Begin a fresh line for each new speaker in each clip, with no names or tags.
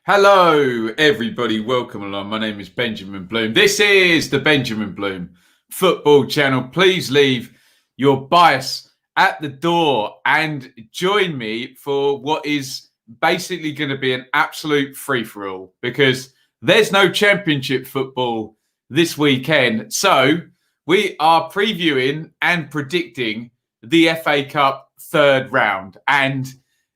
Hello, everybody. Welcome along. My name is Benjamin Bloom. This is the Benjamin Bloom Football Channel. Please leave your bias at the door and join me for what is basically going to be an absolute free-for-all because there's no championship football this weekend. So we are previewing and predicting the FA Cup third round. And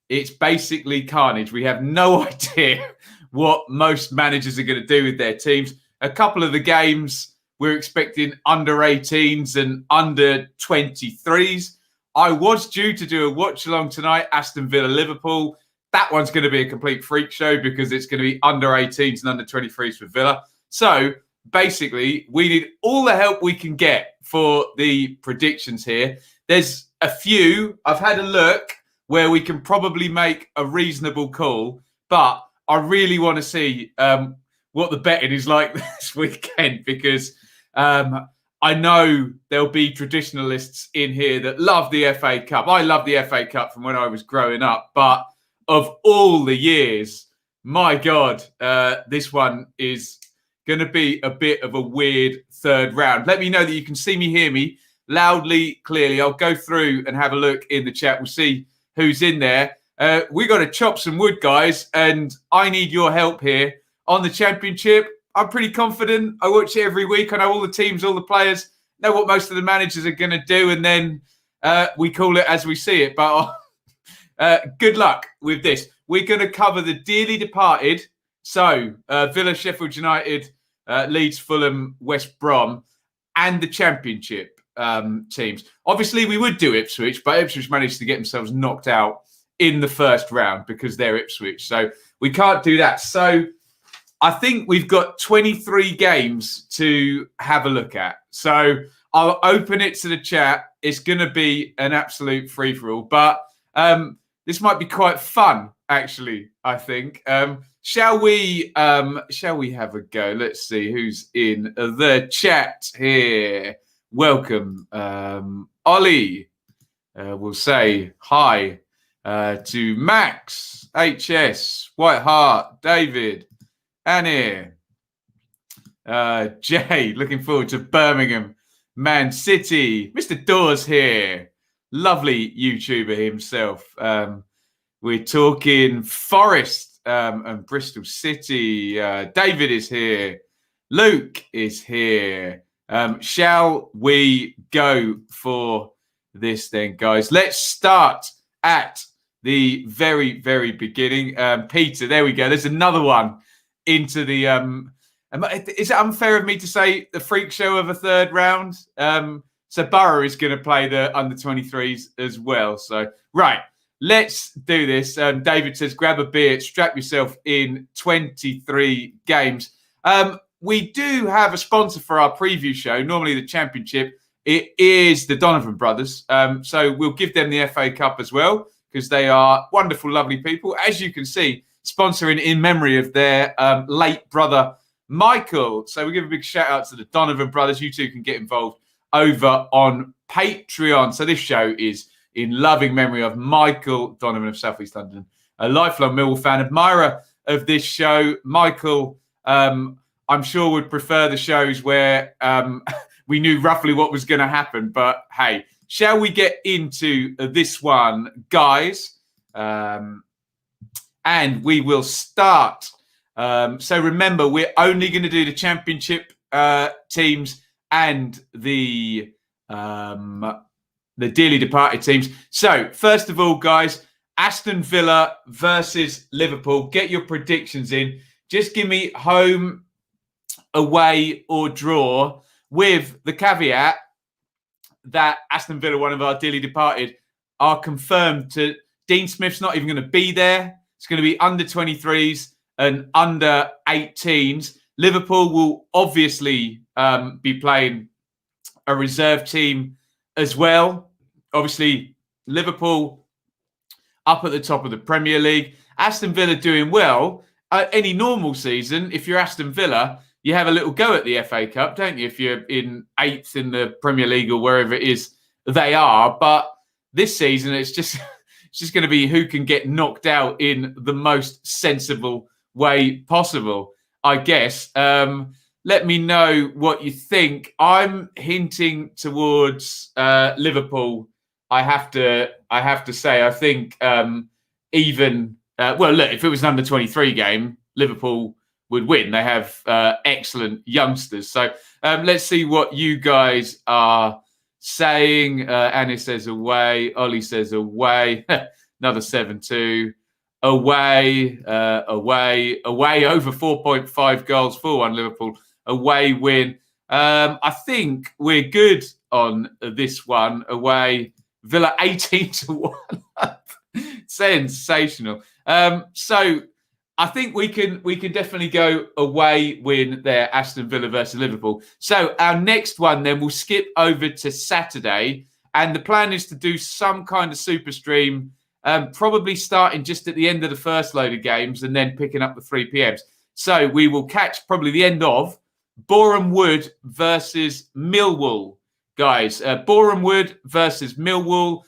it's basically carnage. We have no idea what most managers are going to do with their teams. A couple of the games, we're expecting under 18s and under 23s. I was due to do a watch along tonight, Aston Villa Liverpool. That one's going to be a complete freak show because it's going to be under 18s and under 23s for Villa. So basically, we need all the help we can get for the predictions here. There's a few. I've had a look where we can probably make a reasonable call, but I really want to see what the betting is like this weekend because I know there'll be traditionalists in here that love the FA Cup. I love the FA Cup from when I was growing up, but of all the years, my God, this one is going to be a bit of a weird third round. Let me know that you can see me, hear me loudly, clearly. I'll go through and have a look in the chat. We'll see who's in there. We got to chop some wood, guys, and I need your help here on the championship. I'm pretty confident. I watch it every week. I know all the teams, all the players, know what most of the managers are going to do, and then we call it as we see it. But good luck with this. We're going to cover the dearly departed. So Villa, Sheffield United, Leeds, Fulham, West Brom, and the championship teams. Obviously, we would do Ipswich, but Ipswich managed to get themselves knocked out in the first round because they're Ipswich. So we can't do that. So I think we've got 23 games to have a look at. So I'll open it to the chat. It's going to be an absolute free-for-all, but this might be quite fun, actually, I think. Shall we have a go? Let's see who's in the chat here. Welcome, Ollie. We'll say hi to Max, HS, White Hart, David, Annie, Jay. Looking forward to Birmingham, Man City. Mr. Dawes here, lovely YouTuber himself. We're talking Forest and Bristol City. David is here. Luke is here. Shall we go for this then, guys? Let's start at the very, very beginning. Peter, there we go. There's another one into the... is it unfair of me to say the freak show of a third round? So Borough is going to play the under-23s as well. So, right, let's do this. David says, grab a beer, strap yourself in 23 games. We do have a sponsor for our preview show, normally the Championship. It is the Donovan brothers. So we'll give them the FA Cup as well because they are wonderful, lovely people. As you can see, sponsoring in memory of their late brother, Michael. So we give a big shout out to the Donovan brothers. You two can get involved over on Patreon. So this show is in loving memory of Michael Donovan of South East London, a lifelong Millwall fan, admirer of this show. Michael, I'm sure would prefer the shows where we knew roughly what was going to happen. But hey, shall we get into this one, guys? And we will start. So remember, we're only going to do the championship teams and the dearly departed teams. So first of all, guys, Aston Villa versus Liverpool. Get your predictions in. Just give me home, away or draw, with the caveat that Aston Villa, one of our dearly departed, are confirmed to... Dean Smith's not even going to be there. It's going to be under 23s and under 18s. Liverpool will obviously be playing a reserve team as well. Obviously, Liverpool up at the top of the Premier League. Aston Villa doing well. Any normal season, if you're Aston Villa, you have a little go at the FA Cup, don't you? If you're in 8th in the Premier League or wherever it is they are. But this season, it's just going to be who can get knocked out in the most sensible way possible, I guess. Let me know what you think. I'm hinting towards Liverpool. I have to say, I think even look, if it was an under-23 game, Liverpool would win. They have excellent youngsters. So let's see what you guys are saying. Annie says away. Ollie says away. Another 7-2. Away. Over 4.5 goals for one Liverpool. Away win. I think we're good on this one. Away. Villa 18-1. Sensational. So I think we can definitely go away win there, Aston Villa versus Liverpool. So our next one then, we'll skip over to Saturday, and the plan is to do some kind of super stream, probably starting just at the end of the first load of games and then picking up the 3 p.m s. So we will catch probably the end of Boreham Wood versus Millwall, guys. Boreham Wood versus Millwall.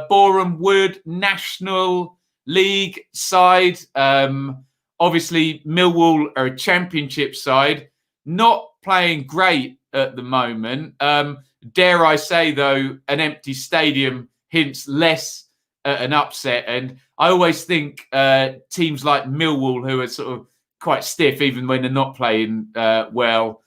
Boreham Wood National League side. Obviously, Millwall are a championship side, not playing great at the moment. Dare I say, though, an empty stadium hints less at an upset. And I always think teams like Millwall, who are sort of quite stiff, even when they're not playing well,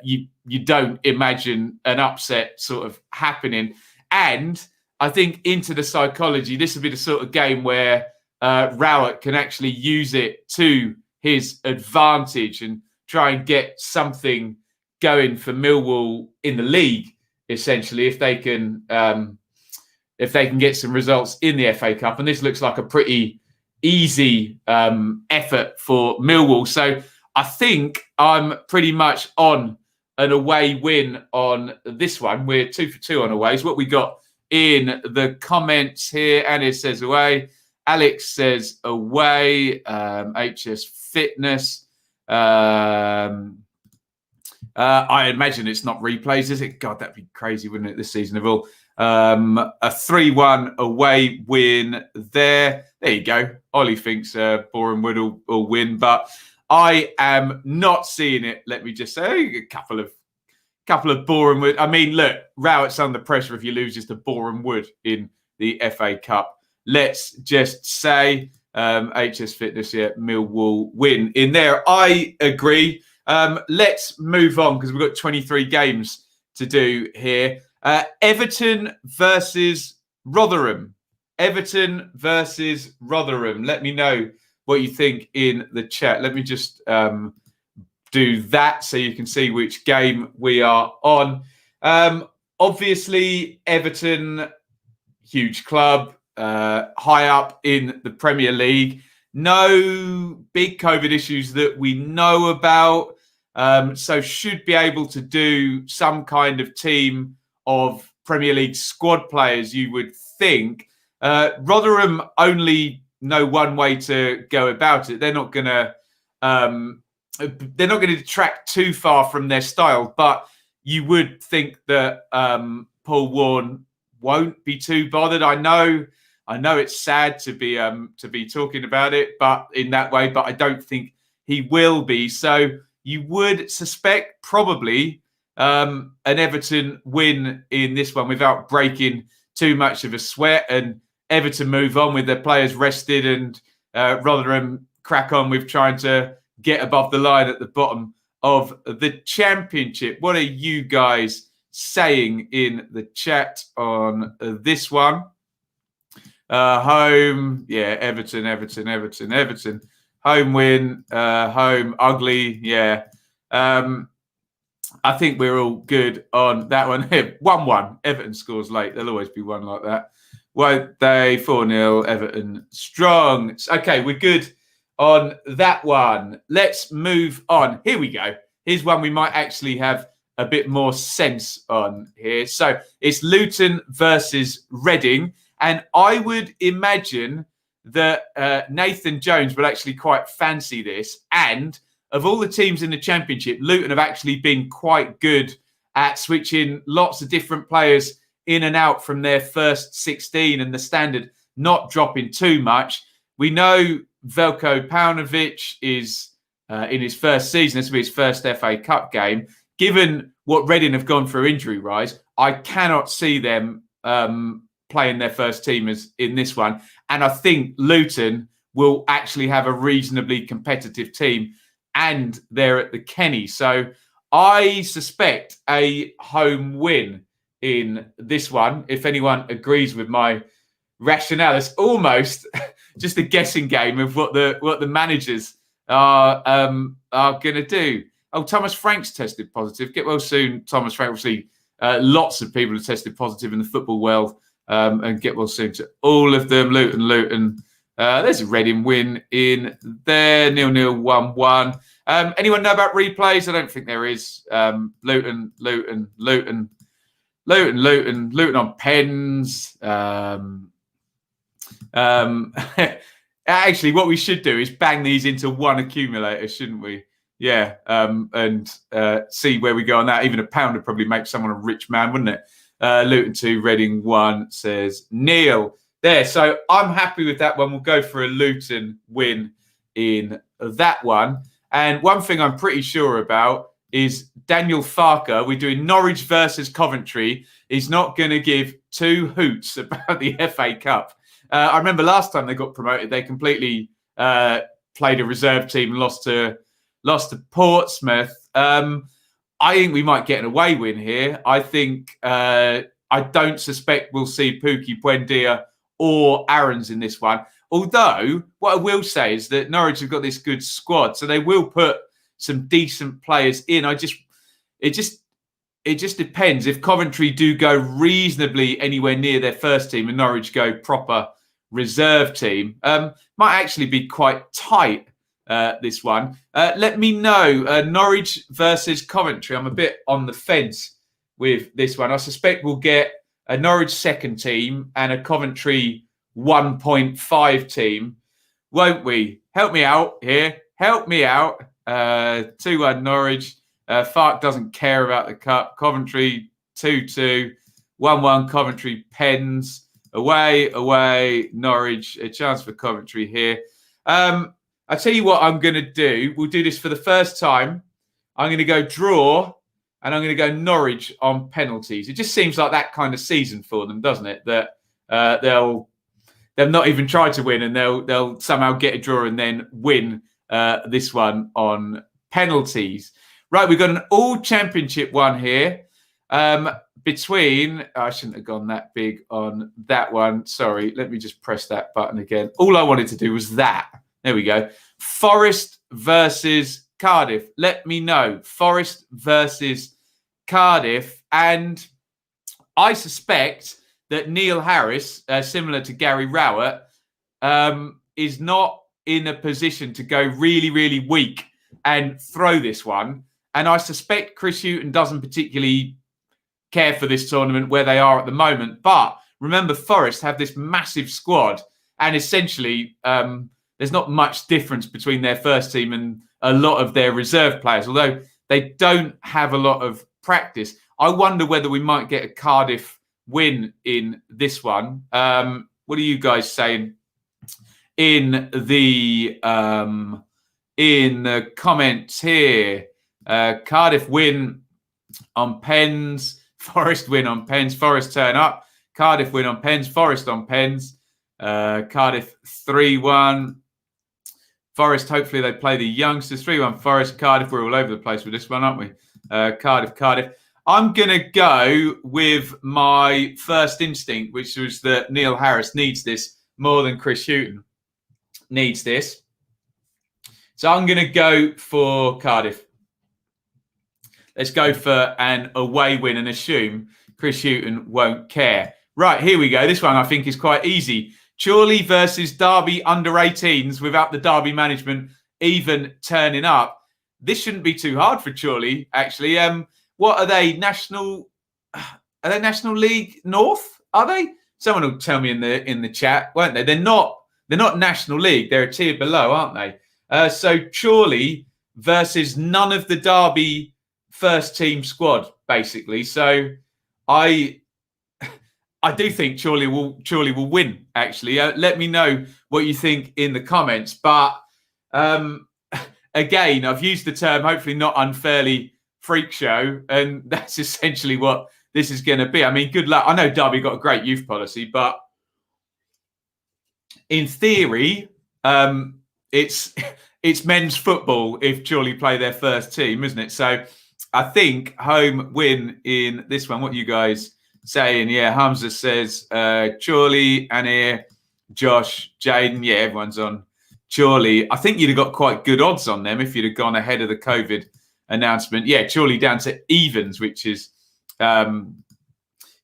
you don't imagine an upset sort of happening. And I think into the psychology, this will be the sort of game where Ruddock can actually use it to his advantage and try and get something going for Millwall in the league, essentially, if they can get some results in the FA Cup. And this looks like a pretty easy effort for Millwall. So I think I'm pretty much on an away win on this one. We're 2 for 2 on aways. What we got in the comments here, Annie says away. Alex says away. HS Fitness. I imagine it's not replays, is it? God, that'd be crazy, wouldn't it, this season of all? A 3-1 away win there. There you go. Ollie thinks Boreham Wood will win, but I am not seeing it. Let me just say a couple of Boreham Wood. I mean, look, Rowet's under pressure if you lose just to Boreham Wood in the FA Cup. Let's just say HS Fitness, yeah, Millwall win in there. I agree. Let's move on because we've got 23 games to do here. Everton versus Rotherham. Everton versus Rotherham. Let me know what you think in the chat. Let me just do that so you can see which game we are on. Obviously, Everton, huge club, high up in the Premier League. No big COVID issues that we know about. So should be able to do some kind of team of Premier League squad players, you would think. Rotherham only know one way to go about it. They're not going to detract too far from their style, but you would think that Paul Vaughan won't be too bothered. I know it's sad to be talking about it, but in that way, but I don't think he will be. So you would suspect probably an Everton win in this one without breaking too much of a sweat, and Everton move on with their players rested, and Rotherham crack on with trying to get above the line at the bottom of the Championship. What are you guys saying in the chat on this one? Home, yeah, Everton. Home win, home ugly, yeah. I think we're all good on that one. 1-1. Everton scores late. There'll always be one like that. Won't they? 4-0. Everton strong. Okay, we're good on that one. Let's move on. Here we go. Here's one we might actually have a bit more sense on here. So it's Luton versus Reading. And I would imagine that Nathan Jones will actually quite fancy this. And of all the teams in the Championship, Luton have actually been quite good at switching lots of different players in and out from their first 16 and the standard not dropping too much. We know Veljko Paunovic is in his first season. This will be his first FA Cup game. Given what Reading have gone through injury-wise, I cannot see them playing their first teamers in this one. And I think Luton will actually have a reasonably competitive team, and they're at the Kenny. So I suspect a home win in this one. If anyone agrees with my rationale, it's almost just a guessing game of what the managers are going to do. Oh, Thomas Frank's tested positive. Get well soon, Thomas Frank. Obviously, lots of people have tested positive in the football world, and get well soon to all of them. Luton. There's a Reading win in there. 0-0, 1-1. Anyone know about replays? I don't think there is. Luton on pens. Actually, what we should do is bang these into one accumulator, shouldn't we? Yeah, and see where we go on that. Even £1 would probably make someone a rich man, wouldn't it? Luton 2, Reading 1, says Neil. There, so I'm happy with that one. We'll go for a Luton win in that one. And one thing I'm pretty sure about is Daniel Farker. We're doing Norwich versus Coventry. He's not going to give two hoots about the FA Cup. I remember last time they got promoted, they completely played a reserve team and lost to Portsmouth. I think we might get an away win here. I think I don't suspect we'll see Pukki Buendia or Aarons in this one. Although, what I will say is that Norwich have got this good squad, so they will put some decent players in. It just depends. If Coventry do go reasonably anywhere near their first team and Norwich go proper reserve team, might actually be quite tight, this one. Let me know. Norwich versus Coventry. I'm a bit on the fence with this one. I suspect we'll get a Norwich second team and a Coventry 1.5 team, won't we? Help me out here. Help me out. 2-1 Norwich. Fark doesn't care about the cup. Coventry 2-2. 1-1 Coventry pens. Away, Norwich. A chance for Coventry here. I'll tell you what I'm going to do. We'll do this for the first time. I'm going to go draw, and I'm going to go Norwich on penalties. It just seems like that kind of season for them, doesn't it? That they'll not even try to win, and they'll somehow get a draw and then win this one on penalties. Right, we've got an all-championship one here. I shouldn't have gone that big on that one. Sorry, let me just press that button again. All I wanted to do was that. There we go. Forest versus Cardiff. Let me know. Forest versus Cardiff. And I suspect that Neil Harris, similar to Gary Rowett, is not in a position to go really, really weak and throw this one. And I suspect Chris Hughton doesn't particularly care for this tournament where they are at the moment. But remember, Forest have this massive squad, and essentially there's not much difference between their first team and a lot of their reserve players, although they don't have a lot of practice. I wonder whether we might get a Cardiff win in this one. What are you guys saying in the comments here? Cardiff win on pens. Forest win on pens. Forest turn up. Cardiff win on pens. Forest on pens. Cardiff 3-1. Forest, hopefully they play the youngsters. 3-1 Forest. Cardiff, we're all over the place with this one, aren't we? Cardiff. I'm going to go with my first instinct, which was that Neil Harris needs this more than Chris Hughton needs this. So I'm going to go for Cardiff. Let's go for an away win and assume Chris Hughton won't care. Right, here we go. This one I think is quite easy. Chorley versus Derby under-18s without the Derby management even turning up. This shouldn't be too hard for Chorley, actually. What are they? National League North? Are they? Someone will tell me in the chat, won't they? They're not National League. They're a tier below, aren't they? So Chorley versus none of the Derby first team squad, basically. So I do think Chorley will win, actually. Let me know what you think in the comments. But again, I've used the term, hopefully not unfairly, freak show, and that's essentially what this is going to be. I mean, good luck. I know Derby got a great youth policy, but in theory, it's men's football if Chorley play their first team, isn't it? So I think home win in this one. What are you guys saying? Yeah, Hamza says Chorley, Anir, Josh, Jaden. Yeah, everyone's on Chorley. I think you'd have got quite good odds on them if you'd have gone ahead of the COVID announcement. Yeah, Chorley down to evens, which is a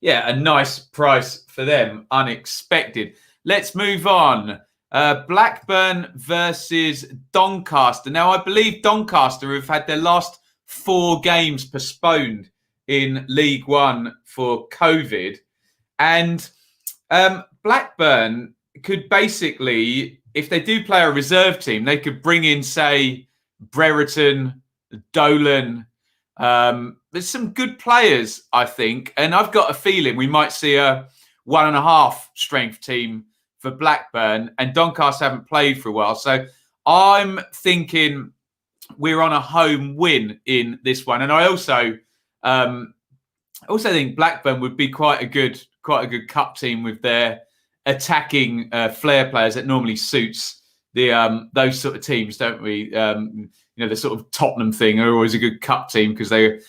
nice price for them. Unexpected. Let's move on. Blackburn versus Doncaster. Now, I believe Doncaster have had their last 4 games postponed in League One for COVID. And Blackburn could basically, if they do play a reserve team, they could bring in, say, Brereton, Dolan. There's some good players, I think. And I've got a feeling we might see a 1.5 strength team for Blackburn, and Doncaster haven't played for a while. So I'm thinking we're on a home win in this one. And I also think Blackburn would be quite a good cup team with their attacking flair players that normally suits the those sort of teams, don't we? The sort of Tottenham thing are always a good cup team because they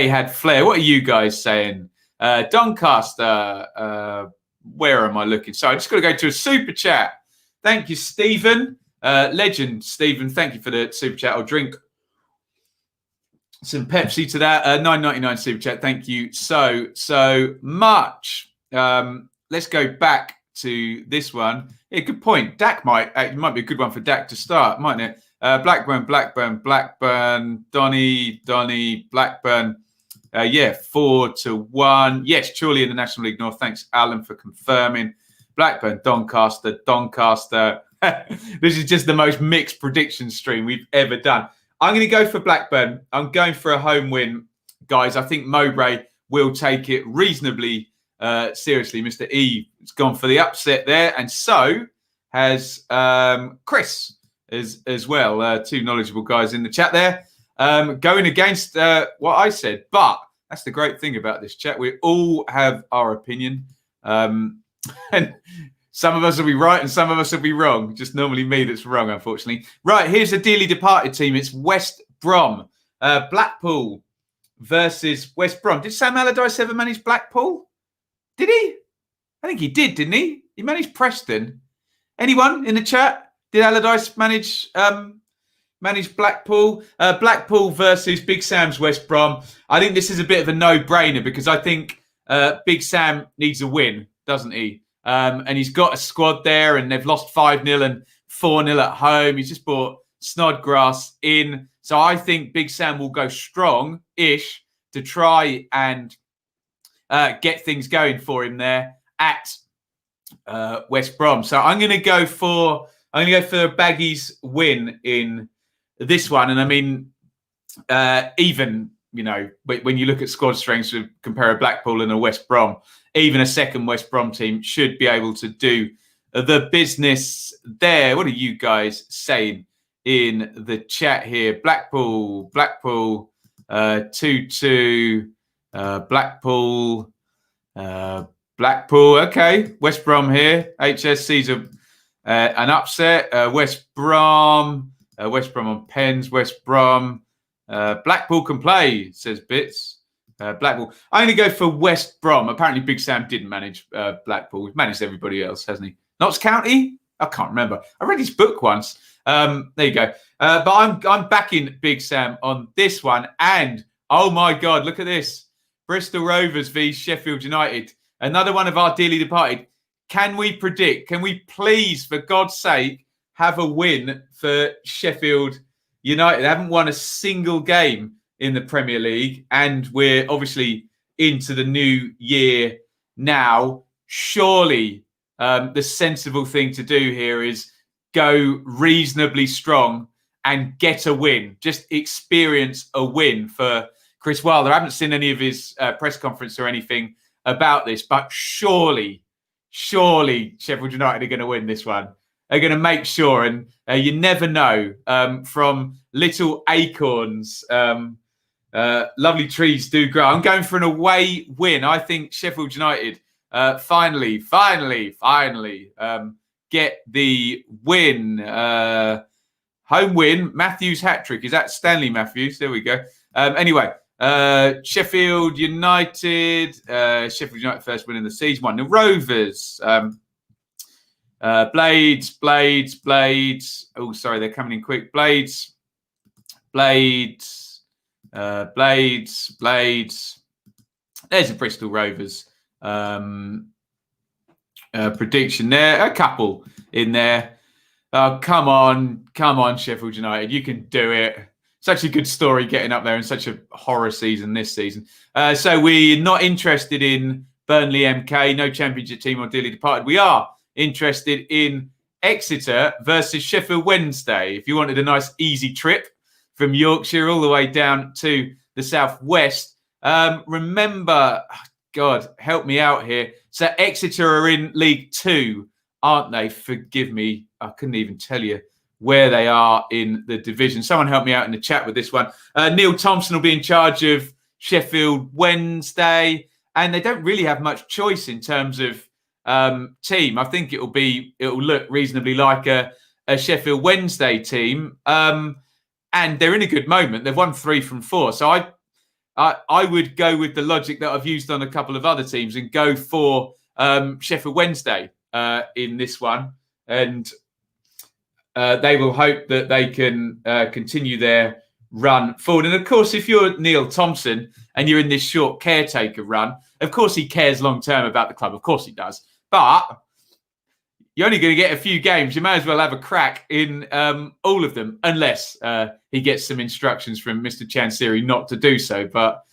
had flair. What are you guys saying? Doncaster, where am I looking? So I'm just going to go to a super chat. Thank you, Stephen. Legend, Stephen. Thank you for the super chat. I'll drink some Pepsi to that. $9.99 super chat. Thank you so much. Let's go back to this one. Yeah, good point. Dak might be a good one for Dak to start, mightn't it? Blackburn, Donny, Blackburn. 4-1. Yes, Chorley in the National League North. Thanks, Alan, for confirming. Blackburn, Doncaster. This is just the most mixed prediction stream we've ever done. I'm going to go for Blackburn. I'm going for a home win, guys. I think Mowbray will take it reasonably seriously. Mr. E has gone for the upset there, and so has Chris as well. 2 knowledgeable guys in the chat there. Going against what I said, but that's the great thing about this chat. We all have our opinion, and some of us will be right and some of us will be wrong. Just normally me that's wrong, unfortunately. Right, here's a dearly departed team. It's West Brom. Blackpool versus West Brom. Did Sam Allardyce ever manage Blackpool? Did he? I think he did, didn't he? He managed Preston. Anyone in the chat? Did Allardyce manage Blackpool? Blackpool versus Big Sam's West Brom. I think this is a bit of a no-brainer because I think Big Sam needs a win, doesn't he? And he's got a squad there, and they've lost 5-0 and 4-0 at home. He's just brought Snodgrass in. So I think Big Sam will go strong-ish to try and get things going for him there at West Brom. So I'm going to go for a Baggies win in this one. And I mean, even, when you look at squad strengths, compare a Blackpool and a West Brom, even a second West Brom team should be able to do the business there. What are you guys saying in the chat here? Blackpool, 2-2, Blackpool. Okay. West Brom here. HSC's an upset. West Brom on pens. West Brom. Blackpool can play, says Bits. Blackpool. I'm going to go for West Brom. Apparently, Big Sam didn't manage Blackpool. He's managed everybody else, hasn't he? Notts County? I can't remember. I read his book once. There you go. But I'm backing Big Sam on this one. And, oh my God, look at this. Bristol Rovers v Sheffield United. Another one of our dearly departed. Can we predict? Can we please, for God's sake, have a win for Sheffield United? They haven't won a single game in the Premier League, and we're obviously into the new year now. Surely the sensible thing to do here is go reasonably strong and get a win. Just experience a win for Chris Wilder. I haven't seen any of his press conference or anything about this, but surely Sheffield United are going to win this one. are going to make sure, and you never know, from little acorns, lovely trees do grow. I'm going for an away win. I think Sheffield United finally get the win. Home win. Matthews hat-trick. Is that Stanley Matthews? There we go. Anyway, Sheffield United first win in the season. 1 the Rovers. Blades. Oh, sorry, they're coming in quick. Blades. There's a Bristol Rovers prediction there. A couple in there. Oh, come on, Sheffield United. You can do it. Such a good story getting up there in such a horror season this season. So we're not interested in Burnley MK, no championship team or dearly departed. We are interested in Exeter versus Sheffield Wednesday. If you wanted a nice easy trip from Yorkshire all the way down to the southwest, remember, God, help me out here. So Exeter are in League 2, aren't they? Forgive me. I couldn't even tell you where they are in the division. Someone help me out in the chat with this one. Neil Thompson will be in charge of Sheffield Wednesday, and they don't really have much choice in terms of team. I think it'll look reasonably like a Sheffield Wednesday team, and they're in a good moment. They've won 3 from 4, so I would go with the logic that I've used on a couple of other teams and go for Sheffield Wednesday in this one, and they will hope that they can continue their run forward. And of course, if you're Neil Thompson and you're in this short caretaker run, of course he cares long term about the club. Of course he does. But you're only going to get a few games. You may as well have a crack in all of them, unless he gets some instructions from Mr. Chansiri not to do so. But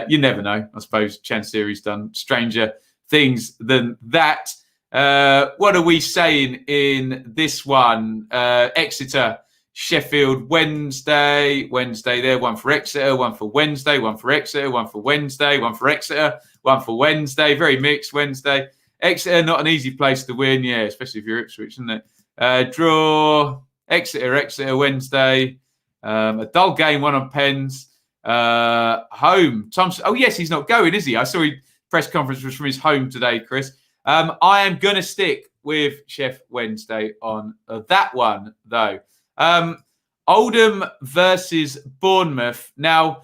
you never know. I suppose Chansiri's done stranger things than that. What are we saying in this one? Exeter, Sheffield Wednesday there. 1 for Exeter, 1 for Wednesday, 1 for Exeter, 1 for Wednesday, 1 for Exeter, 1 for Wednesday. Very mixed Wednesday. Exeter, not an easy place to win, yeah, especially if you're Ipswich, isn't it? Draw, Exeter, Wednesday. A dull game, 1 on pens. Home, Thompson. Oh, yes, he's not going, is he? I saw his press conference was from his home today, Chris. I am going to stick with Sheff Wednesday on that one, though. Oldham versus Bournemouth. Now,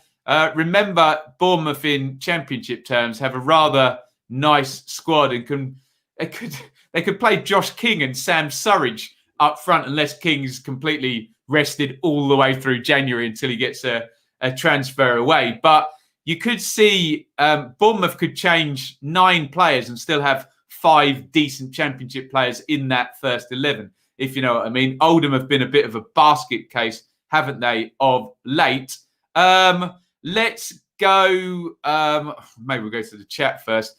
remember, Bournemouth in championship terms have a rather nice squad and they could play Josh King and Sam Surridge up front unless King's completely rested all the way through January until he gets a transfer away. But you could see Bournemouth could change 9 players and still have 5 decent championship players in that first 11, if you know what I mean. Oldham have been a bit of a basket case, haven't they, of late. Let's go. Maybe we'll go to the chat first.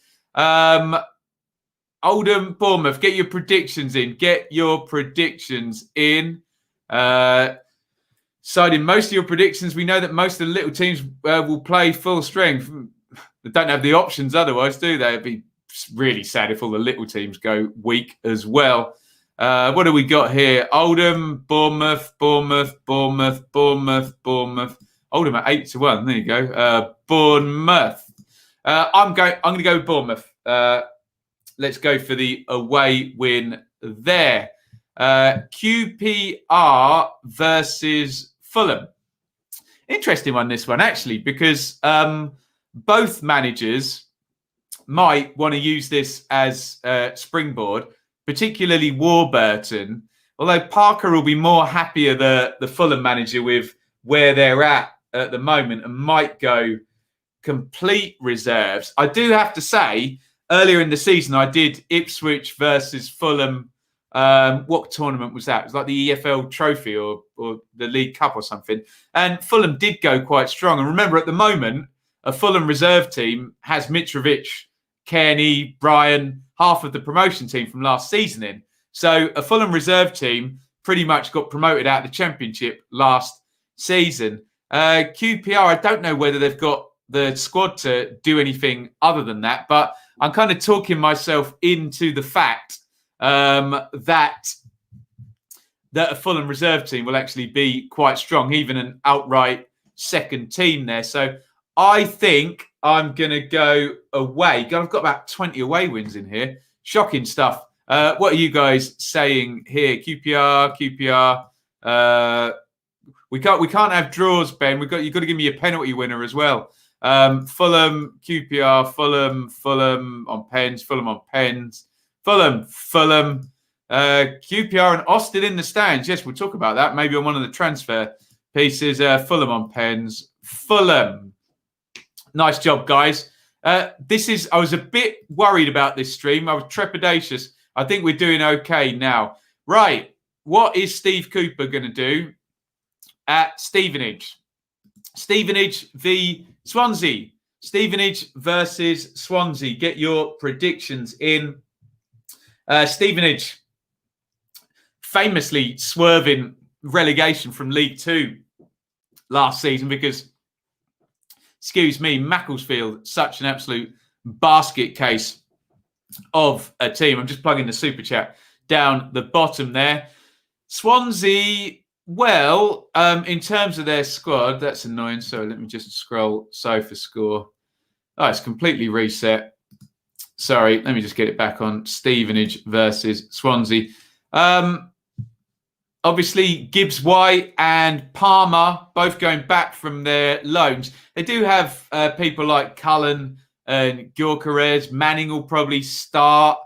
Oldham, Bournemouth, get your predictions in. Citing most of your predictions, we know that most of the little teams will play full strength. They don't have the options otherwise, do they? It'd be really sad if all the little teams go weak as well. What do we got here? Oldham, Bournemouth. Oldham at 8-1. There you go. Bournemouth. I'm going to go with Bournemouth. Let's go for the away win there. QPR versus Fulham. Interesting one, this one, actually, because both managers might want to use this as a springboard, particularly Warburton. Although Parker will be more happier, the Fulham manager, with where they're at the moment, and might go complete reserves. I do have to say, earlier in the season, I did Ipswich versus Fulham. What tournament was that? It was like the EFL Trophy or the League Cup or something. And Fulham did go quite strong. And remember, at the moment, a Fulham reserve team has Mitrovic, Kearney, Bryan, half of the promotion team from last season in. So a Fulham reserve team pretty much got promoted out of the Championship last season. QPR, I don't know whether they've got the squad to do anything other than that, but I'm kind of talking myself into the fact that that a Fulham reserve team will actually be quite strong, even an outright second team there. So I think I'm going to go away. I've got about 20 away wins in here. Shocking stuff. What are you guys saying here? QPR. We can't have draws, Ben. You've got to give me a penalty winner as well. Fulham, QPR, Fulham on pens, Fulham on pens, Fulham, QPR and Austin in the stands. Yes, we'll talk about that maybe on one of the transfer pieces. Fulham on pens, Fulham. Nice job, guys. I was a bit worried about this stream. I was trepidatious. I think we're doing okay now. Right. What is Steve Cooper going to do at Stevenage? Stevenage v Swansea. Stevenage versus Swansea. Get your predictions in. Stevenage famously swerving relegation from League Two last season because, excuse me, Macclesfield, such an absolute basket case of a team. I'm just plugging the super chat down the bottom there. Swansea, well, in terms of their squad, that's annoying. So let me just scroll Sofa score. Oh, it's completely reset. Sorry, let me just get it back on. Stevenage versus Swansea. Obviously, Gibbs-White and Palmer both going back from their loans. They do have people like Cullen and Gyökeres. Manning will probably start.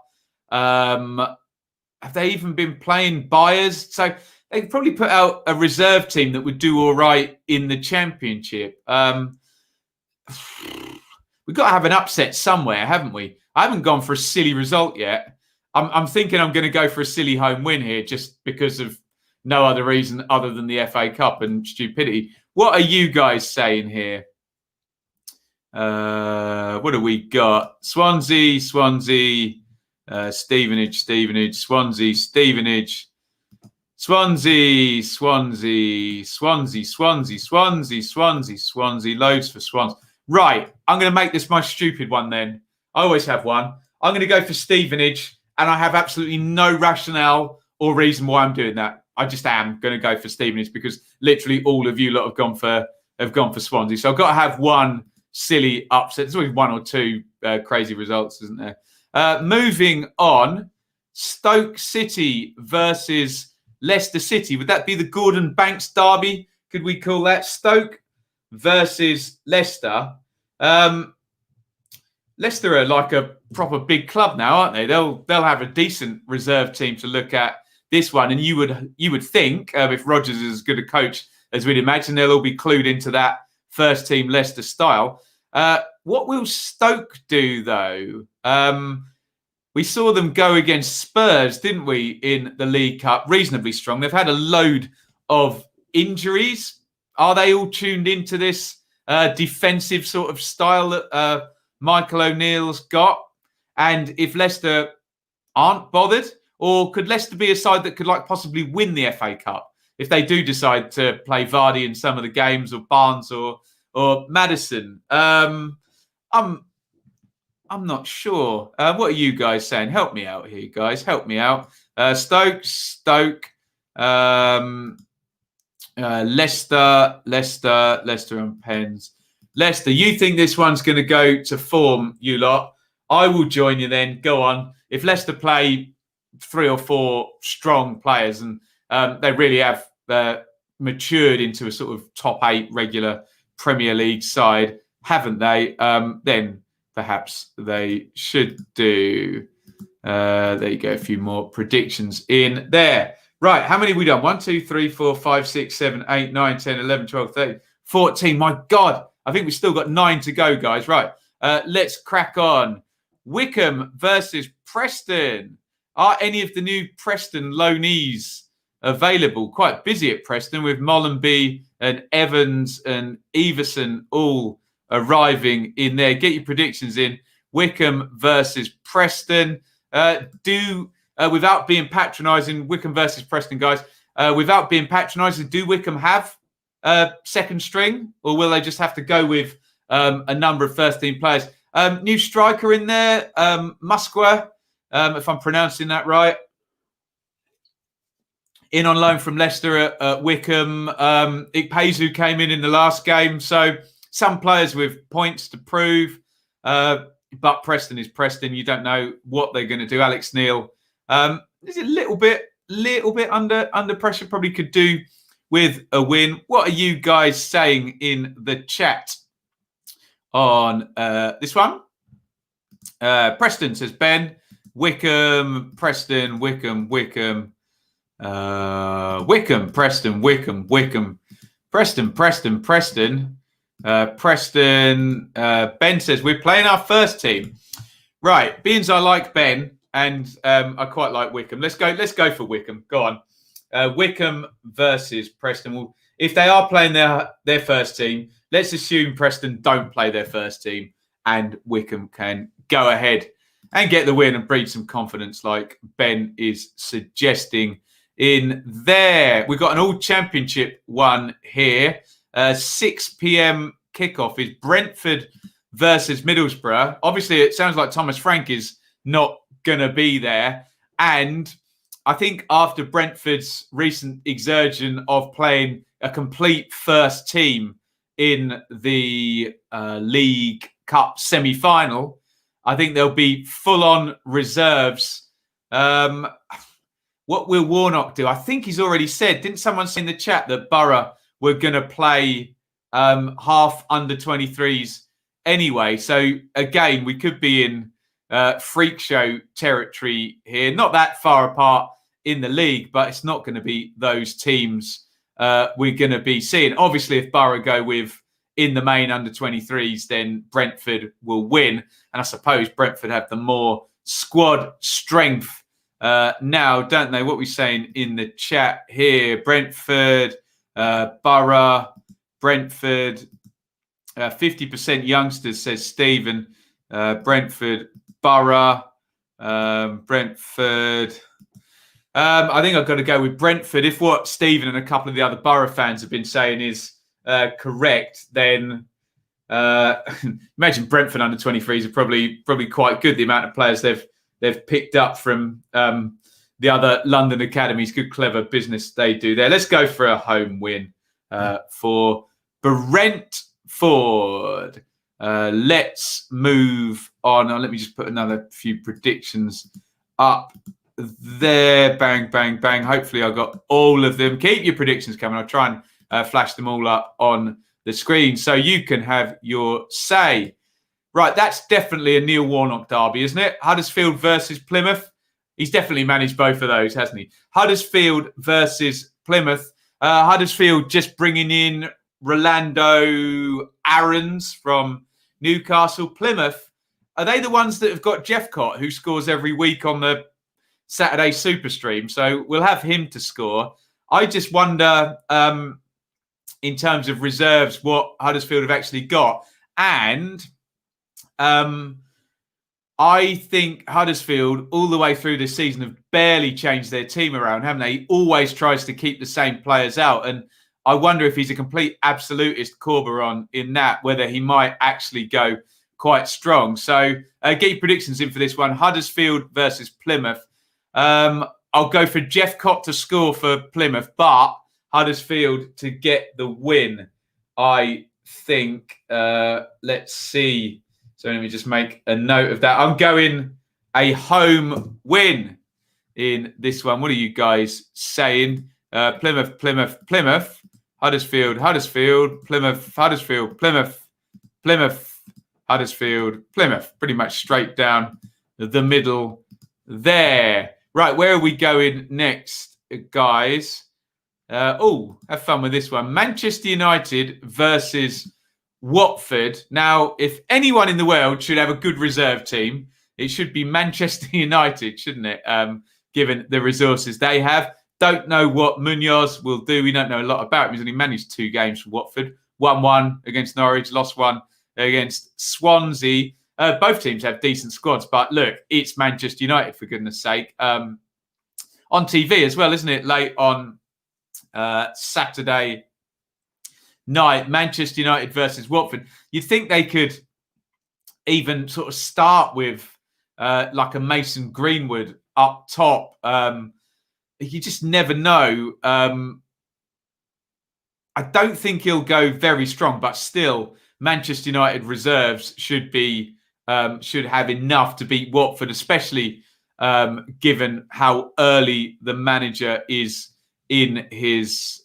Have they even been playing Byers? So they could probably put out a reserve team that would do all right in the Championship. We've got to have an upset somewhere, haven't we? I haven't gone for a silly result yet. I'm thinking I'm going to go for a silly home win here just because of no other reason other than the FA Cup and stupidity. What are you guys saying here? What do we got? Swansea, Stevenage, Swansea, Stevenage, Swansea, loads for Swans. Right, I'm going to make this my stupid one then. I always have one. I'm going to go for Stevenage, and I have absolutely no rationale or reason why I'm doing that. I just am going to go for Stevenage because literally all of you lot have gone for Swansea. So I've got to have one silly upset. There's always one or two crazy results, isn't there? Moving on, Stoke City versus Leicester City. Would that be the Gordon Banks derby? Could we call that Stoke versus Leicester? Leicester are like a proper big club now, aren't they? They'll have a decent reserve team to look at this one, and you would think if Rodgers is as good a coach as we'd imagine, they'll all be clued into that first team Leicester style. What will Stoke do though? We saw them go against Spurs, didn't we, in the League Cup? Reasonably strong. They've had a load of injuries. Are they all tuned into this defensive sort of style that Michael O'Neill's got? And if Leicester aren't bothered, or could Leicester be a side that could possibly win the FA Cup if they do decide to play Vardy in some of the games, or Barnes or Mattheson? I'm not sure. What are you guys saying? Help me out here, guys. Help me out. Stoke. Leicester on pens. Leicester, you think this one's going to go to form, you lot? I will join you then. Go on. If Leicester play 3 or 4 strong players and they really have matured into a sort of top 8 regular Premier League side, haven't they? Then perhaps they should do. There you go. A few more predictions in there. Right. How many have we done? 1, 2, 3, 4, 5, 6, 7, 8, 9, 10, 11, 12, 13, 14. My God. I think we've still got 9 to go, guys. Right. Let's crack on. Wycombe versus Preston. Are any of the new Preston loanees available? Quite busy at Preston with Mollenby and Evans and Everson all arriving in there. Get your predictions in. Wycombe versus Preston. Without being patronising, Wycombe versus Preston, guys. Without being patronising, do Wycombe have second string, or will they just have to go with a number of first-team players? New striker in there, Musqua, if I'm pronouncing that right. in on loan from Leicester at Wickham. Ikpeazu came in the last game. So some players with points to prove. But Preston is Preston. You don't know what they're going to do. Alex Neil is a little bit under pressure. Probably could do with a win. What are you guys saying in the chat on this one? Preston, says Ben. Wickham, Preston, Wickham, Wickham. Wickham, Preston, Wickham, Wickham. Preston, Preston, Preston. Ben says, we're playing our first team. Right, being I like Ben and I quite like Wickham. Let's go for Wickham. Go on. Wickham versus Preston. Well, if they are playing their first team, let's assume Preston don't play their first team and Wickham can go ahead and get the win and breed some confidence like Ben is suggesting in there. We've got an all-championship one here. 6 p.m. kickoff is Brentford versus Middlesbrough. Obviously, it sounds like Thomas Frank is not going to be there. And I think after Brentford's recent exertion of playing a complete first team in the League Cup semi-final, I think there'll be full-on reserves. What will Warnock do? I think he's already said, didn't someone say in the chat that Borough were going to play half under 23s anyway? So again, we could be in freak show territory here. Not that far apart in the league, but it's not going to be those teams we're going to be seeing. Obviously, if Borough go with in the main under 23s, then Brentford will win. And I suppose Brentford have the more squad strength now, don't they? What we're saying in the chat here, Brentford, Borough, Brentford, 50% youngsters, says Stephen. Brentford, Borough, Brentford. I think I've got to go with Brentford. If what Stephen and a couple of the other Borough fans have been saying is correct, then imagine Brentford under 23s are probably quite good. The amount of players they've picked up from the other London academies. Good, clever business they do there. Let's go for a home win for Brentford. Let's move on. Now, let me just put another few predictions up there. Bang, bang, bang. Hopefully I got all of them. Keep your predictions coming. I'll try and flash them all up on the screen so you can have your say. Right, that's definitely a Neil Warnock derby, isn't it? Huddersfield versus Plymouth. He's definitely managed both of those, hasn't he? Huddersfield versus Plymouth. Huddersfield just bringing in Rolando Aarons from Newcastle. Plymouth, are they the ones that have got Jeffcott, who scores every week on the Saturday Super Stream? So we'll have him to score. I just wonder, in terms of reserves, what Huddersfield have actually got. And I think Huddersfield, all the way through this season, have barely changed their team around, haven't they? He always tries to keep the same players out. And I wonder if he's a complete absolutist Corberon in that, whether he might actually go quite strong. So get your predictions in for this one. Huddersfield versus Plymouth. I'll go for Jeffcott to score for Plymouth, but Huddersfield to get the win, I think. Let's see. So let me just make a note of that. I'm going a home win in this one. What are you guys saying? Plymouth, Plymouth, Plymouth. Huddersfield, Huddersfield, Plymouth, Huddersfield, Plymouth, Plymouth, Huddersfield, Plymouth. Pretty much straight down the middle there. Right, where are we going next, guys? Have fun with this one. Manchester United versus Watford. Now, if anyone in the world should have a good reserve team, it should be Manchester United, shouldn't it? Given the resources they have. Don't know what Munoz will do. We don't know a lot about him. He's only managed 2 games for Watford. 1-1 against Norwich, lost 1 against Swansea. Both teams have decent squads, but look, it's Manchester United, for goodness sake. On TV as well, isn't it? Late on Saturday night, Manchester United versus Watford. You'd think they could even sort of start with like a Mason Greenwood up top. you just never know. I don't think he'll go very strong, but still, Manchester United reserves should have enough to beat Watford, especially given how early the manager is in his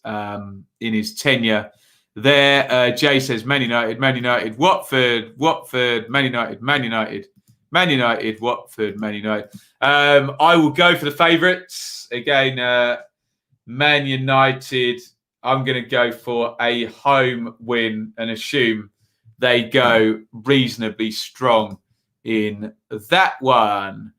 tenure. There, Jay says Man United, Watford, Man United, Watford, Man United. I will go for the favourites again. Man United. I'm going to go for a home win and assume they go reasonably strong in that one.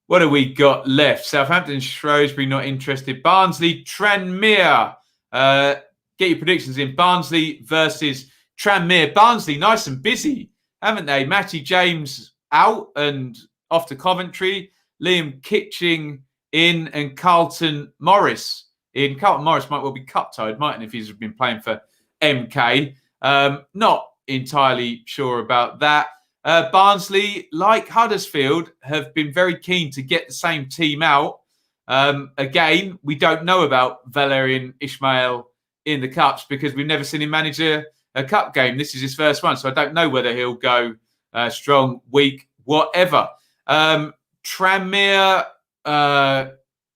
What have we got left? Southampton, Shrewsbury, not interested. Barnsley, Tranmere. Get your predictions in. Barnsley versus Tranmere. Barnsley, nice and busy, haven't they? Matty James out and off to Coventry. Liam Kitching in and Carlton Morris in. Carlton Morris might well be cut-tied, mightn't he, if he's been playing for MK. Not entirely sure about that. Barnsley, like Huddersfield, have been very keen to get the same team out. Again, we don't know about Valerian Ismail in the Cups because we've never seen him manage a Cup game. This is his first one, so I don't know whether he'll go strong, weak, whatever. Tranmere,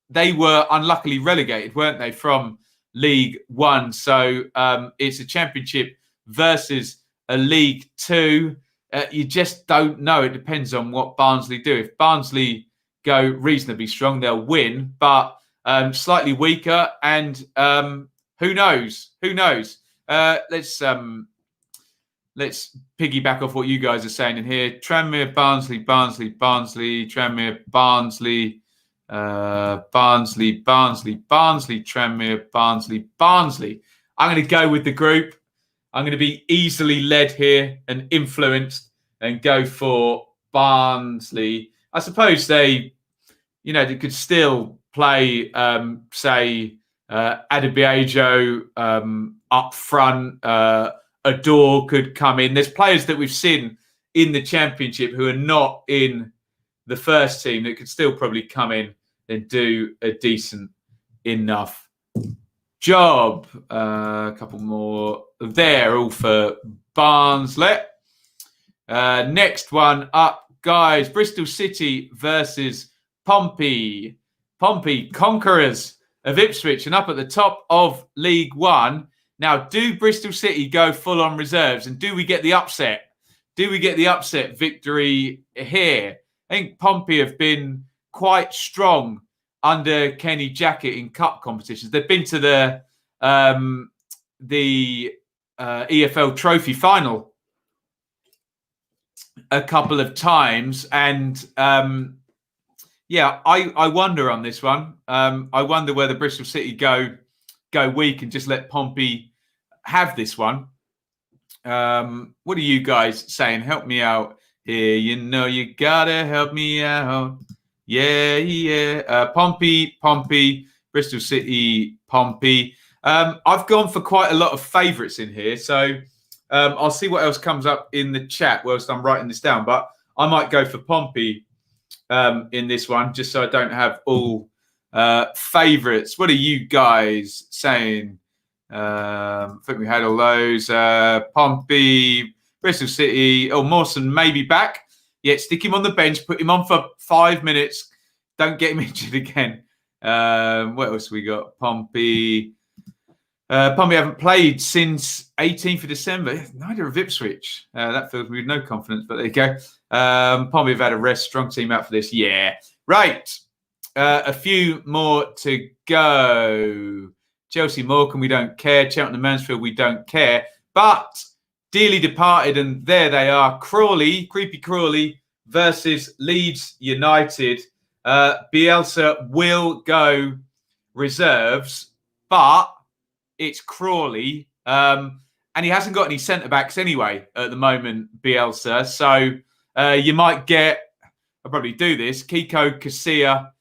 they were unluckily relegated, weren't they, from League One? So it's a Championship versus a League Two. You just don't know. It depends on what Barnsley do. If Barnsley go reasonably strong, they'll win, but slightly weaker. And who knows? Who knows? Let's piggyback off what you guys are saying in here. Tranmere, Barnsley, Tranmere, Barnsley, Tranmere, Barnsley. I'm going to go with the group. I'm going to be easily led here and influenced and go for Barnsley. I suppose they could still play, say, Adebayo up front. Adore could come in. There's players that we've seen in the Championship who are not in the first team that could still probably come in and do a decent enough job. A couple more there, all for Barnsley. Next one up, guys. Bristol City versus Pompey. Pompey, conquerors of Ipswich and up at the top of League One. Now, do Bristol City go full on reserves and do we get the upset? Do we get the upset victory here? I think Pompey have been quite strong under Kenny Jackett in cup competitions. They've been to the EFL Trophy final a couple of times, and I wonder on this one. I wonder whether Bristol City go weak and just let Pompey have this one. What are you guys saying? Help me out here. You gotta help me out. Yeah. Pompey, Bristol City, Pompey. I've gone for quite a lot of favourites in here, so I'll see what else comes up in the chat whilst I'm writing this down. But I might go for Pompey in this one, just so I don't have all favourites. What are you guys saying? I think we had all those. Pompey, Bristol City. Oh, Mawson maybe back. Yeah, stick him on the bench. Put him on for 5 minutes. Don't get him injured again. What else we got? Pompey. Pompey haven't played since 18th of December. Neither of Ipswich. That fills me with no confidence, but there you go. Pompey have had a rest. Strong team out for this. Yeah. Right. A few more to go. Chelsea, Morecambe, we don't care. Cheltenham, Mansfield, we don't care. But dearly departed, and there they are. Creepy Crawley versus Leeds United. Bielsa will go reserves, but it's Crawley. And he hasn't got any centre-backs anyway at the moment, Bielsa. So you might get, I'll probably do this, Kiko Casilla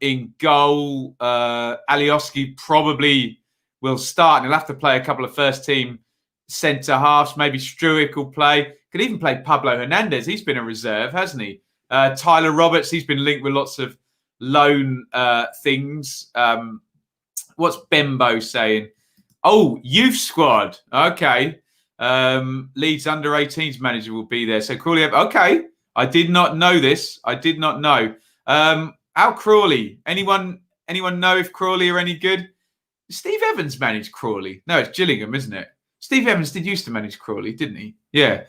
in goal. Alioski probably will start, and he'll have to play a couple of first-team centre-halves. Maybe Struick will play. Could even play Pablo Hernandez. He's been a reserve, hasn't he? Tyler Roberts, he's been linked with lots loan things. What's Bembo saying? Oh, youth squad. Okay. Leeds under 18s manager will be there. So Crawley. Okay. I did not know this. I did not know. How Crawley? Anyone know if Crawley are any good? Steve Evans managed Crawley. No, it's Gillingham, isn't it? Steve Evans did used to manage Crawley, didn't he? Yeah.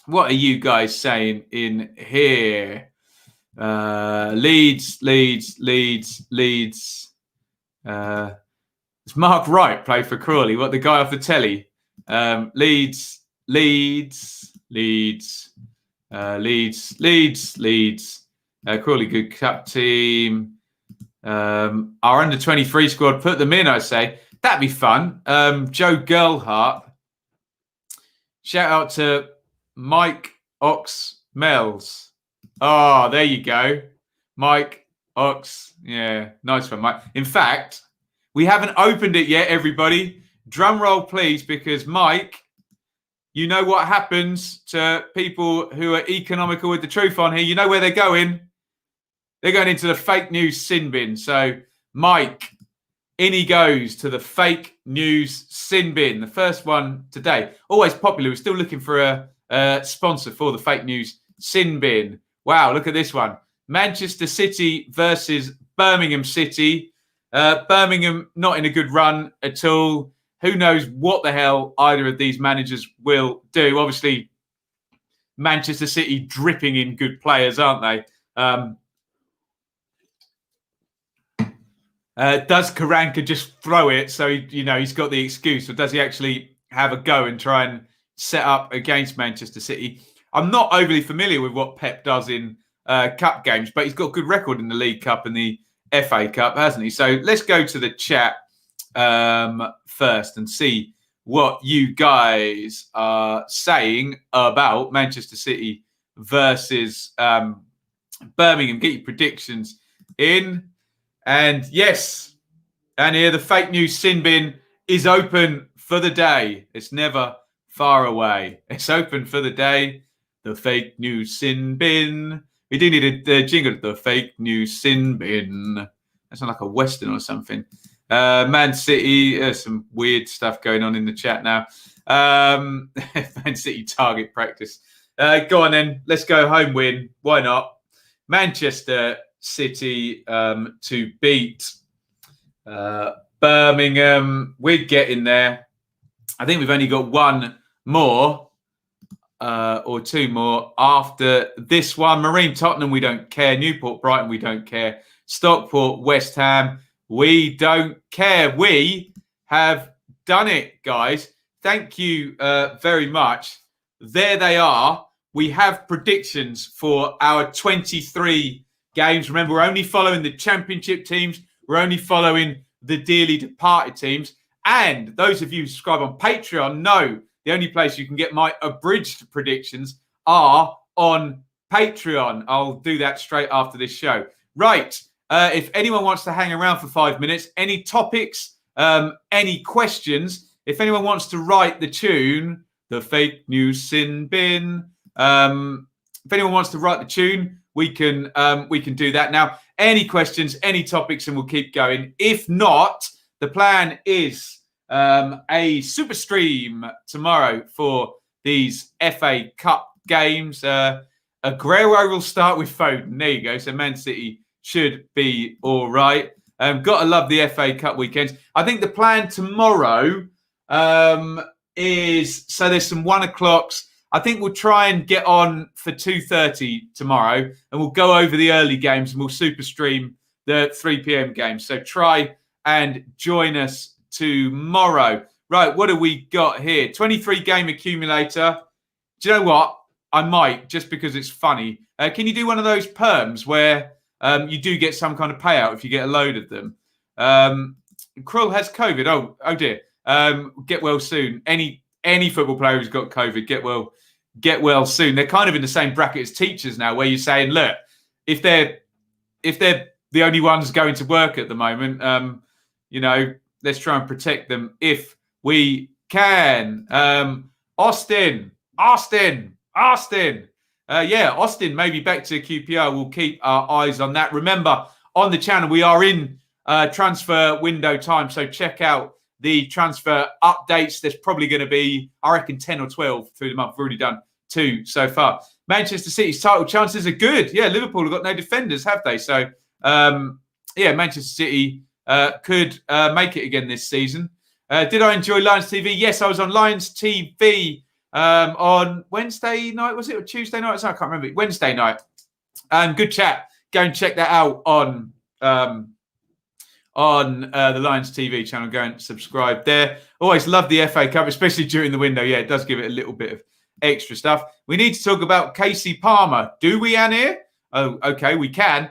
What are you guys saying in here? Leeds. It's Mark Wright play for Crawley. What, the guy off the telly? Leeds. Crawley good cup team. Our under 23 squad, put them in, I say. That'd be fun. Joe Girlhart. Shout out to Mike Ox Mells. Oh, there you go. Mike Ox. Yeah, nice one, Mike. In fact, we haven't opened it yet, everybody. Drum roll, please, because Mike, you know what happens to people who are economical with the truth on here. You know where they're going. They're going into the fake news sin bin. So, Mike, in he goes to the fake news sin bin. The first one today. Always popular. We're still looking for a sponsor for the fake news sin bin. Wow, look at this one. Manchester City versus Birmingham City. Birmingham not in a good run at all. Who knows what the hell either of these managers will do. Obviously, Manchester City dripping in good players, aren't they? Does Karanka just throw it so he's got the excuse, or does he actually have a go and try and set up against Manchester City? I'm not overly familiar with what Pep does in cup games, but he's got a good record in the League Cup and the FA Cup, hasn't he? So let's go to the chat first and see what you guys are saying about Manchester City versus Birmingham. Get your predictions in. And yes, and here the fake news sin bin is open for the day. It's never far away. It's open for the day. The fake news sin bin. We do need a jingle. The fake news sin bin. That sounds like a Western or something. Man City. There's some weird stuff going on in the chat now. Man City target practice. Go on then. Let's go home win. Why not? Manchester City to beat Birmingham. We're getting there. I think we've only got one more or two more after this one. Marine Tottenham, we don't care. Newport Brighton, we don't care. Stockport West Ham, we don't care. We have done it, guys. Thank you very much. There they are. We have predictions for our 23 games. Remember, we're only following the championship teams. We're only following the dearly departed teams. And those of you who subscribe on Patreon know the only place you can get my abridged predictions are on Patreon. I'll do that straight after this show. Right. If anyone wants to hang around for 5 minutes, any topics, any questions, if anyone wants to write the tune, the fake news sin bin, if anyone wants to write the tune, we can do that now. Any questions, any topics, and we'll keep going. If not, the plan is a super stream tomorrow for these FA Cup games. Aguero will start with Foden. There you go. So Man City should be all right. Got to love the FA Cup weekends. I think the plan tomorrow is, so there's some 1 o'clocks. I think we'll try and get on for 2:30 tomorrow, and we'll go over the early games and we'll super stream the 3 p.m. games. So try and join us tomorrow. Right, what have we got here? 23 game accumulator. Do you know what? I might, just because it's funny. Can you do one of those perms where you do get some kind of payout if you get a load of them? Krull has COVID. Oh dear. Get well soon. Any football player who's got COVID, get well soon. They're kind of in the same bracket as teachers now, where you're saying, look, if they're the only ones going to work at the moment, let's try and protect them if we can. Austin. Austin, maybe back to QPR. We'll keep our eyes on that. Remember, on the channel, we are in transfer window time. So check out the transfer updates. There's probably going to be, I reckon, 10 or 12 through the month. We've already done 2 so far. Manchester City's title chances are good. Yeah, Liverpool have got no defenders, have they? So, Manchester City could make it again this season. Did I enjoy Lions TV? Yes, I was on Lions TV on Wednesday night. Was it or Tuesday night? I can't remember. Wednesday night. Good chat. Go and check that out on the Lions TV channel. Go and subscribe there. Always love the FA Cup, especially during the window. Yeah, it does give it a little bit of extra stuff. We need to talk about Casey Palmer. Do we, Anne, here? Oh, okay, we can.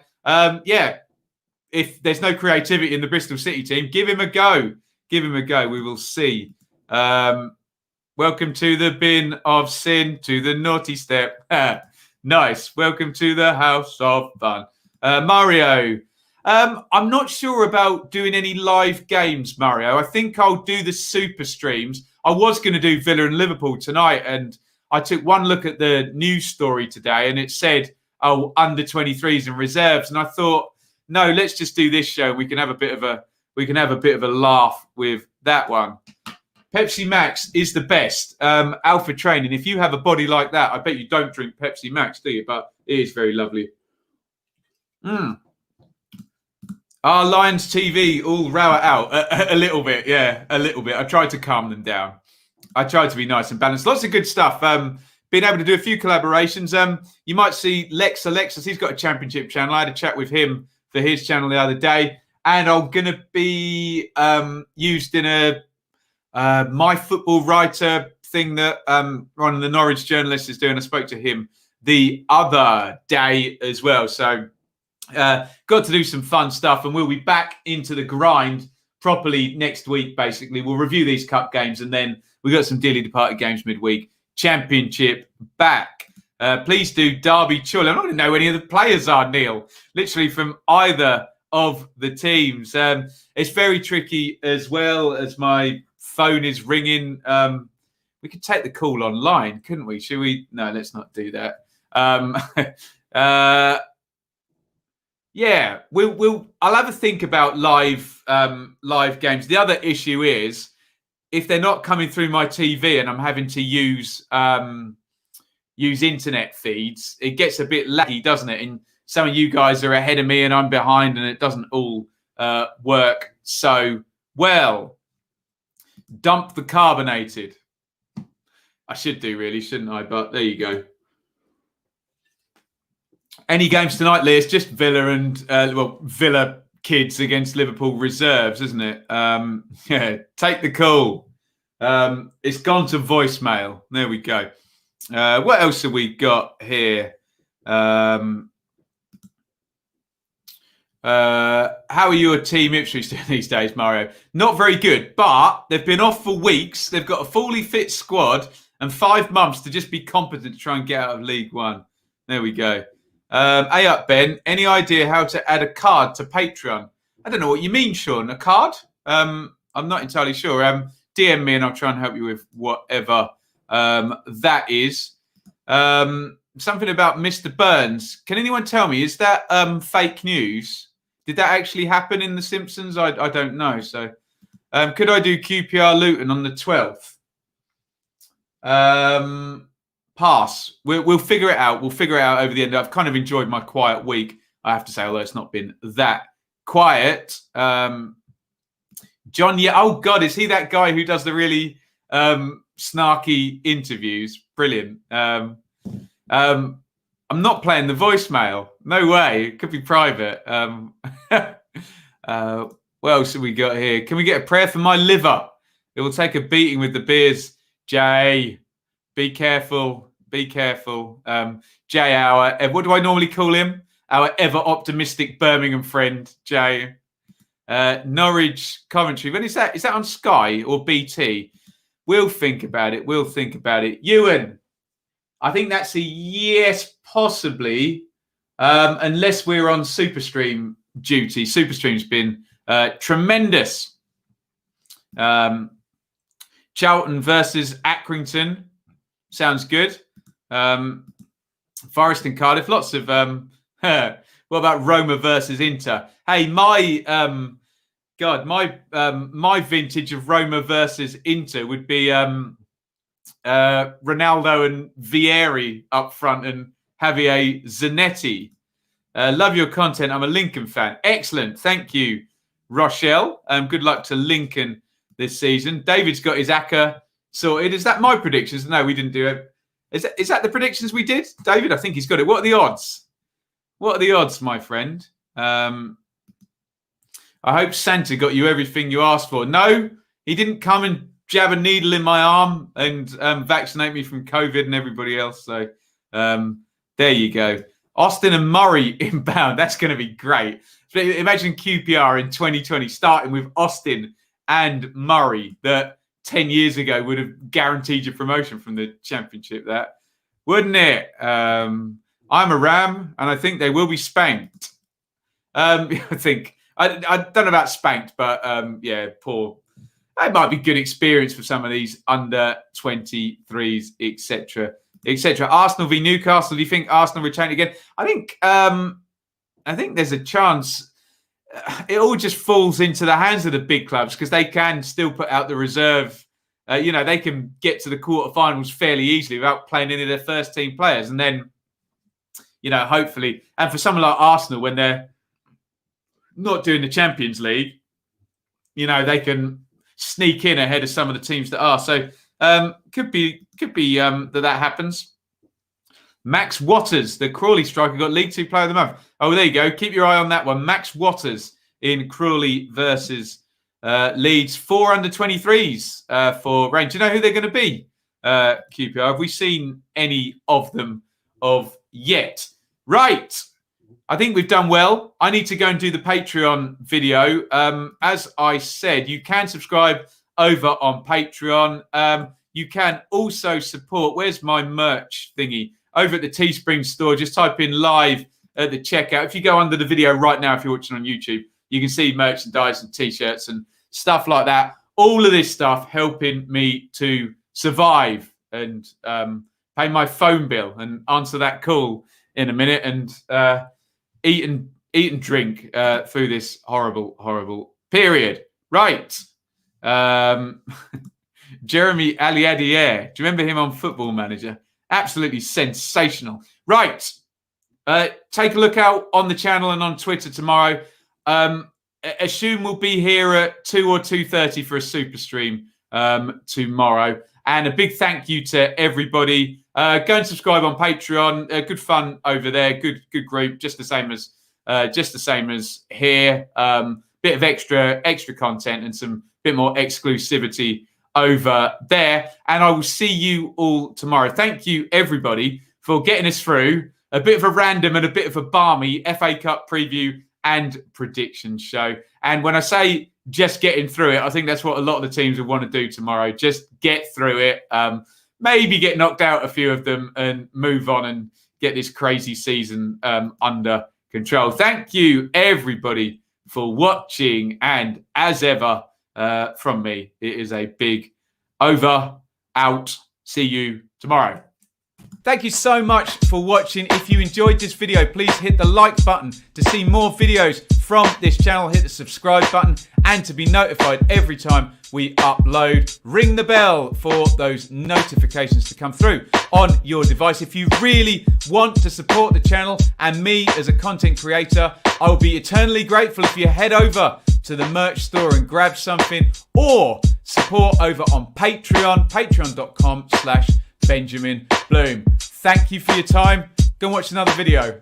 If there's no creativity in the Bristol City team, give him a go. Give him a go. We will see. Welcome to the bin of sin, to the naughty step. Nice. Welcome to the house of fun. Mario. I'm not sure about doing any live games, Mario. I think I'll do the super streams. I was going to do Villa and Liverpool tonight, and I took one look at the news story today, and it said, under 23s and reserves. And I thought, no, let's just do this show. We can have a bit of a laugh with that one. Pepsi Max is the best. Alpha Training. If you have a body like that, I bet you don't drink Pepsi Max, do you? But it is very lovely. Our Lions TV all row it out a little bit. Yeah, a little bit. I tried to calm them down. I tried to be nice and balanced. Lots of good stuff. Been able to do a few collaborations. You might see Alexis. He's got a championship channel. I had a chat with him for his channel the other day. And I'm going to be used in a My Football Writer thing that one of the Norwich journalists is doing. I spoke to him the other day as well. So got to do some fun stuff, and we'll be back into the grind properly next week, basically. We'll review these cup games, and then we've got some dearly departed games midweek. Championship back. Please do Derby Chorley. I'm not going to know who any of the players are, Neil. Literally from either of the teams. It's very tricky as well as my phone is ringing. We could take the call online, couldn't we? Should we? No, let's not do that. Yeah, I'll have a think about live games. The other issue is if they're not coming through my TV and I'm having to use internet feeds, it gets a bit laggy, doesn't it? And some of you guys are ahead of me and I'm behind, and it doesn't all work so well. Dump the carbonated. I should do, really, shouldn't I? But there you go. Any games tonight, Lee? It's just Villa and Villa kids against Liverpool reserves, isn't it? Yeah, take the call. It's gone to voicemail. There we go. What else have we got here? How are your team Ipswich doing these days, Mario? Not very good, but they've been off for weeks. They've got a fully fit squad and 5 months to just be competent to try and get out of League One. There we go. Hey up, Ben. Any idea how to add a card to Patreon? I don't know what you mean, Sean. A card? I'm not entirely sure. DM me and I'll try and help you with whatever that is. Something about Mr. Burns. Can anyone tell me, is that fake news? Did that actually happen in The Simpsons? I don't know. So could I do QPR Luton on the 12th? Pass. We'll figure it out. We'll figure it out over the end. I've kind of enjoyed my quiet week, I have to say, although it's not been that quiet. John, yeah. Oh, God, is he that guy who does the really snarky interviews? Brilliant. I'm not playing the voicemail. No way. It could be private. What else have we got here? Can we get a prayer for my liver? It will take a beating with the beers. Jay, be careful. Be careful. Jay, what do I normally call him? Our ever optimistic Birmingham friend, Jay. Norwich commentary. When is that? Is that on Sky or BT? We'll think about it. We'll think about it. Ewan, I think that's a yes, possibly, unless we're on Superstream duty. Superstream's been tremendous. Charlton versus Accrington. Sounds good. Forest and Cardiff. Lots of what about Roma versus Inter? Hey, my vintage of Roma versus Inter would be Ronaldo and Vieri up front and Javier Zanetti. Love your content. I'm a Lincoln fan. Excellent. Thank you, Rochelle. Good luck to Lincoln this season. David's got his ACCA sorted. Is that my predictions? No, we didn't do it. Is that the predictions we did? David, I think he's got it. What are the odds? What are the odds, my friend? I hope Santa got you everything you asked for. No, he didn't come and jab a needle in my arm and vaccinate me from COVID and everybody else. So there you go. Austin and Murray inbound. That's going to be great. Imagine QPR in 2020 starting with Austin and Murray that 10 years ago would have guaranteed your promotion from the Championship. That wouldn't it? I'm a Ram and I think they will be spanked. I think I don't know about spanked, but yeah, poor. It might be good experience for some of these under 23s, etc. etc. Arsenal v Newcastle. Do you think Arsenal retain again? I think there's a chance. It all just falls into the hands of the big clubs because they can still put out the reserve. They can get to the quarterfinals fairly easily without playing any of their first team players, and then, hopefully, and for someone like Arsenal, when they're not doing the Champions League, they can sneak in ahead of some of the teams that are. So could be that happens. Max Watters, the Crawley striker, got League 2 Player of the Month. Oh, there you go. Keep your eye on that one. Max Watters in Crawley versus Leeds. 4 under 23s for Range. Do you know who they're going to be, QPR? Have we seen any of them yet? Right. I think we've done well. I need to go and do the Patreon video. As I said, you can subscribe over on Patreon. You can also support. Where's my merch thingy? Over at the Teespring store. Just type in live at the checkout. If you go under the video right now, if you're watching on YouTube, you can see merchandise and T-shirts and stuff like that. All of this stuff helping me to survive and pay my phone bill and answer that call in a minute and eat and drink through this horrible period. Right. Jeremy Aliadier. Do you remember him on Football Manager? Absolutely sensational. Right. Take a look out on the channel and on Twitter tomorrow. Assume we'll be here at 2 or 2:30 for a super stream tomorrow. And a big thank you to everybody. Go and subscribe on Patreon. Good fun over there. Good group. Just the same as here. Bit of extra content and some bit more exclusivity over there. And I will see you all tomorrow. Thank you, everybody, for getting us through a bit of a random and a bit of a balmy FA Cup preview and prediction show. And when I say just getting through it, I think that's what a lot of the teams will want to do tomorrow. Just get through it. Maybe get knocked out a few of them and move on and get this crazy season under control. Thank you, everybody, for watching. And as ever, from me, it is a big over, out. See you tomorrow. Thank you so much for watching. If you enjoyed this video, please hit the like button to see more videos from this channel. Hit the subscribe button and to be notified every time we upload. Ring the bell for those notifications to come through on your device. If you really want to support the channel and me as a content creator, I will be eternally grateful if you head over to the merch store and grab something, or support over on Patreon, patreon.com/Benjamin Bloom. Thank you for your time. Go and watch another video.